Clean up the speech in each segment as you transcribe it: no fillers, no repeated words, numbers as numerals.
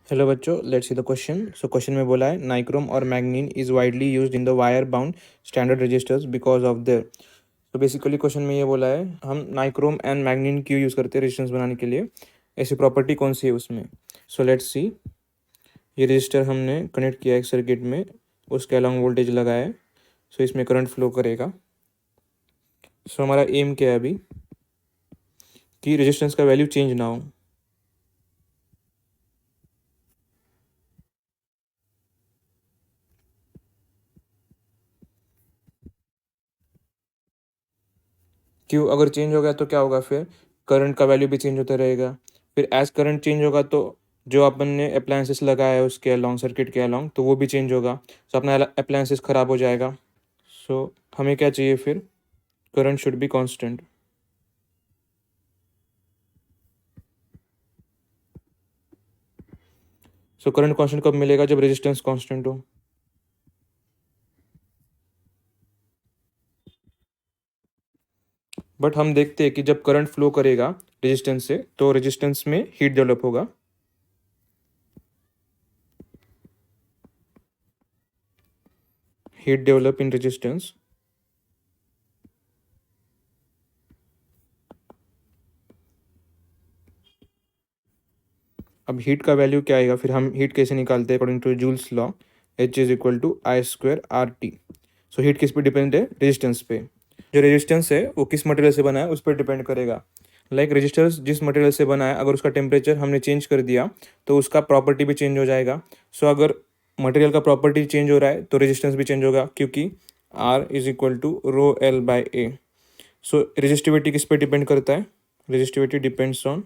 Hello बच्चों, let's see the question. So question में बोला है नाइक्रोम और manganin is widely used in the wire bound standard resistors because of their. तो basically question में ये बोला है हम नाइक्रोम एंड मैग्नीन क्यों यूज़ करते हैं रजिस्टेंस बनाने के लिए, ऐसी प्रॉपर्टी कौन सी है उसमें। सो लेट्स सी, ये रजिस्टर हमने कनेक्ट किया एक सर्किट में, उसके अलॉन्ग वोल्टेज लगाया है। सो इसमें करंट फ्लो करेगा। सो हमारा एम क्या है अभी कि रेजिस्टेंस का वैल्यू चेंज ना हो। क्यों, अगर चेंज हो गया तो क्या होगा, फिर करंट का वैल्यू भी चेंज होता रहेगा। फिर एज करंट चेंज होगा तो जो अपन ने अप्लायंसेस लगाया है उसके अलॉन्ग, सर्किट के अलॉन्ग, तो वो भी चेंज होगा। सो अपना अप्लायंसेस ख़राब हो जाएगा। सो हमें क्या चाहिए फिर, current should be constant. So current constant कब मिलेगा, जब रेजिस्टेंस कांस्टेंट हो। बट हम देखते हैं कि जब करंट फ्लो करेगा रेजिस्टेंस से तो रेजिस्टेंस में हीट डेवलप होगा। Heat develop in resistance. अब हीट का वैल्यू क्या आएगा, फिर हम हीट कैसे निकालते हैं according to Joule's law, H is equal to I square R T. So heat किस पे डिपेंड है, रेजिस्टेंस पे। जो रेजिस्टेंस है वो किस मटेरियल से बना है उस पर डिपेंड करेगा। लाइक रेजिस्टेंस जिस मटेरियल से बना है, अगर उसका टेम्परेचर हमने चेंज कर दिया तो उसका प्रॉपर्टी भी चेंज हो जाएगा। सो अगर मटेरियल का प्रॉपर्टी चेंज हो रहा है तो रेजिस्टेंस भी चेंज होगा, क्योंकि R is equal to rho L by A. So resistivity किस पे डिपेंड करता है, resistivity depends on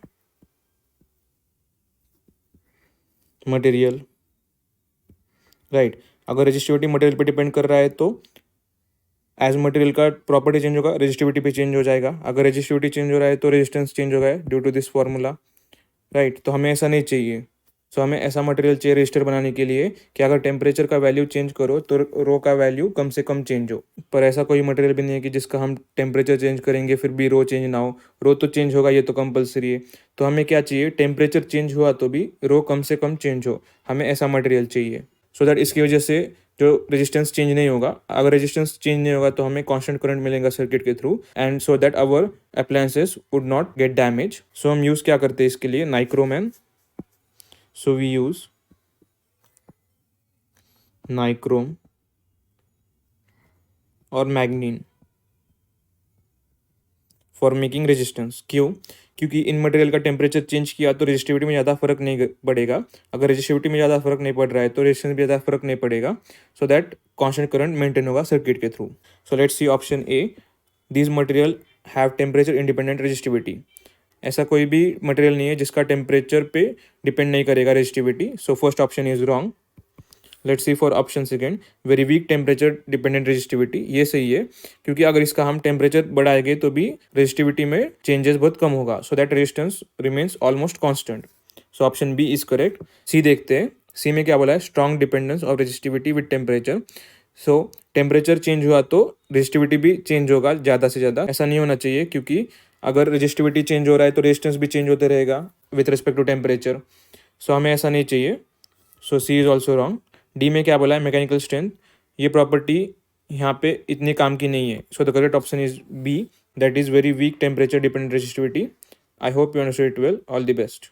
material, right. अगर रेजिस्टिविटी मटेरियल पे डिपेंड कर रहा है तो एज मटेरियल का प्रॉपर्टी चेंज होगा, रेजिस्टिविटी भी चेंज हो जाएगा। अगर रेजिस्टिविटी चेंज हो रहा है तो रेजिस्टेंस चेंज होगा due to this formula, right. तो हमें ऐसा नहीं चाहिए। सो हमें ऐसा मटेरियल चाहिए रजिस्टर बनाने के लिए कि अगर टेम्परेचर का वैल्यू चेंज करो तो रो का वैल्यू कम से कम चेंज हो। पर ऐसा कोई मटेरियल भी नहीं है कि जिसका हम टेम्परेचर चेंज करेंगे फिर भी रो चेंज ना हो। रो तो चेंज होगा, ये तो कंपलसरी है। तो हमें क्या चाहिए, टेम्परेचर चेंज हुआ तो भी रो कम से कम चेंज हो, हमें ऐसा मटेरियल चाहिए। सो दैट इसकी वजह से जो रेजिस्टेंस चेंज नहीं होगा। अगर रेजिस्टेंस चेंज नहीं होगा तो हमें कांस्टेंट करंट मिलेगा सर्किट के through, and so that our appliances would not get damage. So हम यूज़ क्या करते हैं इसके लिए, नाइक्रोमैन। So we use nichrome और मैग्नीन फॉर मेकिंग रेजिस्टेंस। क्यों, क्योंकि इन मटेरियल का टेम्परेचर चेंज किया तो रेजिस्टिविटी में ज़्यादा फर्क नहीं पड़ेगा। अगर रेजिस्टिविटी में ज़्यादा फर्क नहीं पड़ रहा है तो रेजिस्टेंस में ज़्यादा फर्क नहीं पड़ेगा। So that constant current maintain होगा सर्किट के थ्रू। So let's see option A, these material have temperature independent resistivity. ऐसा कोई भी मटेरियल नहीं है जिसका टेम्परेचर पे डिपेंड नहीं करेगा resistivity. So first option is wrong. Let's see for option second, very weak temperature dependent resistivity. ये सही है, क्योंकि अगर इसका हम टेम्परेचर बढ़ाएंगे तो भी रेजिस्टिविटी में चेंजेस बहुत कम होगा। So that resistance remains almost constant. So option B is correct. C देखते हैं, सी में क्या बोला है, strong dependence of resistivity with temperature. So temperature change हुआ तो रेजिस्टिविटी भी चेंज होगा ज़्यादा से ज़्यादा। ऐसा नहीं होना चाहिए, क्योंकि अगर रेजिस्टिविटी चेंज हो रहा है तो रेजिस्टेंस भी चेंज होते रहेगा विथ रिस्पेक्ट टू टेम्परेचर। सो हमें ऐसा नहीं चाहिए। सो सी इज ऑल्सो रॉन्ग। डी में क्या बोला है, मैकेनिकल स्ट्रेंथ, ये प्रॉपर्टी यहाँ पे इतने काम की नहीं है। So the correct option is B, that is very weak temperature dependent resistivity. I hope you understood it well. All the best.